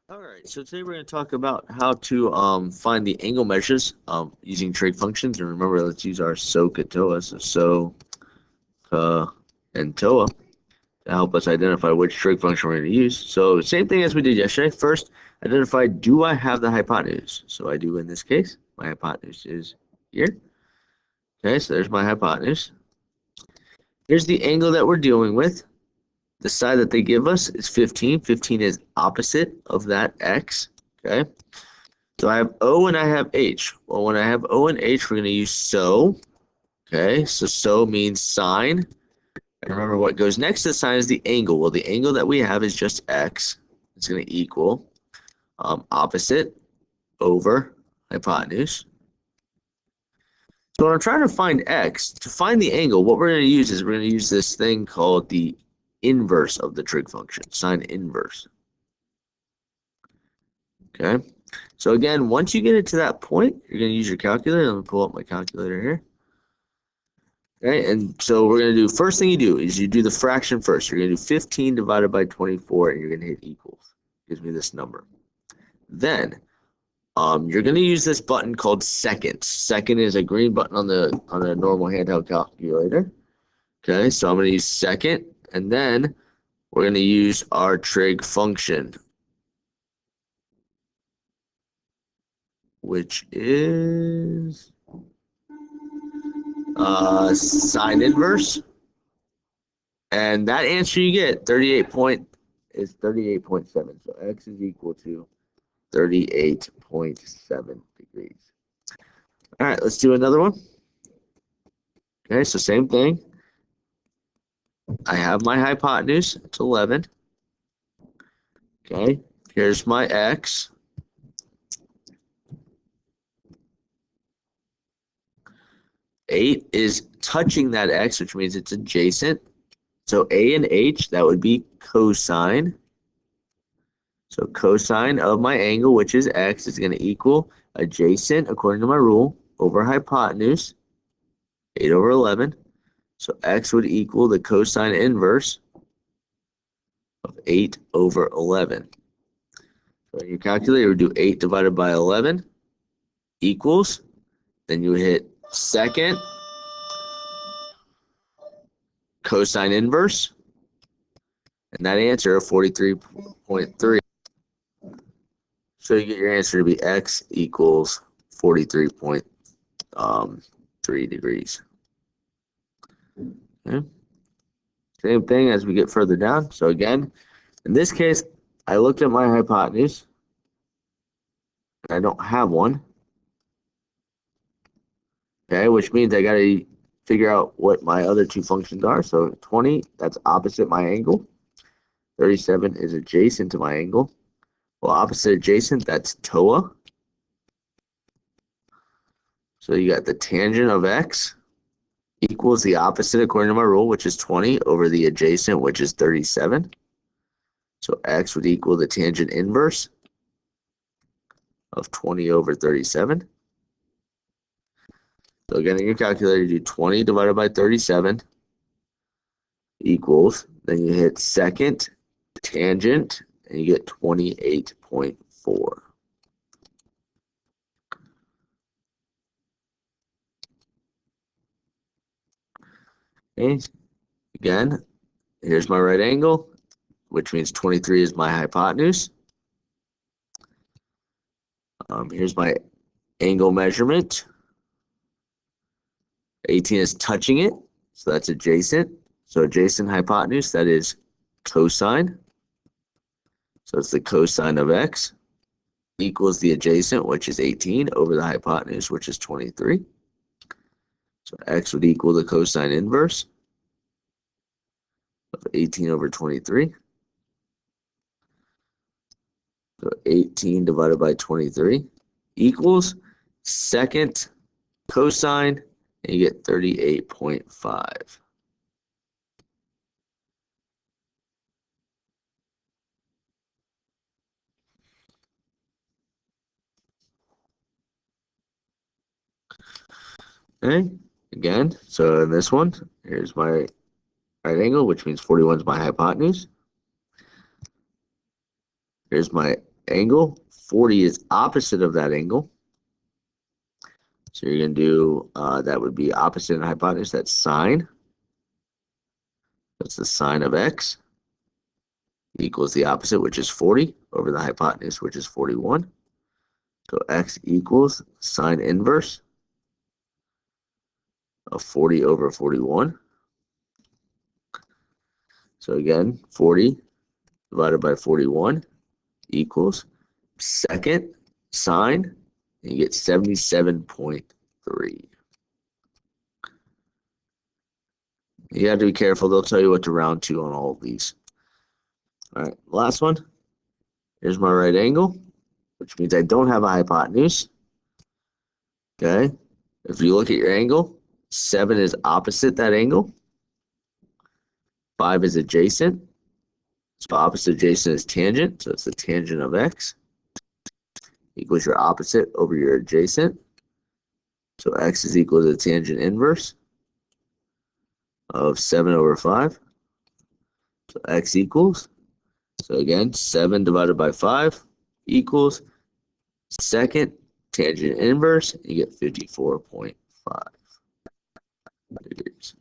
All right, so today we're going to talk about how to find the angle measures using trig functions. And remember, let's use our SOHCAHTOA, so and TOA to help us identify which trig function we're going to use. So same thing as we did yesterday. First, identify, do I have the hypotenuse? So I do in this case. My hypotenuse is here. Okay, so there's my hypotenuse. Here's the angle that we're dealing with. The side that they give us is 15. 15 is opposite of that x. Okay. So I have O and I have H. Well, when I have O and H, we're going to use SO. Okay. So means sine. And remember, what goes next to sine is the angle. Well, the angle that we have is just x. It's going to equal opposite over hypotenuse. So when I'm trying to find x, to find the angle, what we're going to use is we're going to use this thing called the inverse of the trig function, sine inverse. Okay, so again, once you get it to that point, you're going to use your calculator. Let me pull up my calculator here. Okay, and so we're going to do, first thing you do is you do the fraction first. You're going to do 15 divided by 24, and you're going to hit equals. Gives me this number. Then you're going to use this button called seconds. Second is a green button on the normal handheld calculator. Okay, so I'm going to use second, and then we're going to use our trig function, which is sine inverse. And that answer you get, 38.7. So x is equal to 38.7 degrees. All right, let's do another one. Okay, so same thing. I have my hypotenuse, it's 11. Okay, here's my x. Eight is touching that x, which means it's adjacent. So A and H, that would be cosine. So cosine of my angle, which is x, is going to equal adjacent, according to my rule, over hypotenuse, 8 over 11. So x would equal the cosine inverse of 8 over 11. So in your calculator, would do 8 divided by 11 equals, then you would hit second, cosine inverse, and that answer of 43.3. So you get your answer to be x equals 43.3 degrees. Okay. Same thing as we get further down. So again, in this case, I looked at my hypotenuse. I don't have one. Okay, which means I got to figure out what my other two functions are. So 20, that's opposite my angle. 37 is adjacent to my angle. Well, opposite adjacent, that's TOA. So you got the tangent of x equals the opposite according to my rule, which is 20, over the adjacent, which is 37. So x would equal the tangent inverse of 20 over 37. So again, in your calculator, you do 20 divided by 37 equals, then you hit second, tangent, and you get 28.4. Okay, again, here's my right angle, which means 23 is my hypotenuse. Here's my angle measurement. 18 is touching it, so that's adjacent. So adjacent hypotenuse, that is cosine. So it's the cosine of x equals the adjacent, which is 18, over the hypotenuse, which is 23. So x would equal the cosine inverse of 18 over 23. So 18 divided by 23 equals second cosine, and you get 38.5. Okay, again, so in this one, here's my right angle, which means 41 is my hypotenuse. Here's my angle. 40 is opposite of that angle. So you're going to do, that would be opposite of the hypotenuse. That's sine. That's the sine of x equals the opposite, which is 40, over the hypotenuse, which is 41. So x equals sine inverse of 40 over 41. So again, 40 divided by 41 equals second sine, and you get 77.3. You have to be careful. They'll tell you what to round to on all of these. All right, last one. Here's my right angle, which means I don't have a hypotenuse. Okay, if you look at your angle, 7 is opposite that angle. 5 is adjacent. So opposite adjacent is tangent. So it's the tangent of x equals your opposite over your adjacent. So x is equal to the tangent inverse of 7 over 5. So x equals, so again, 7 divided by 5 equals second tangent inverse. You get 54.5 degrees.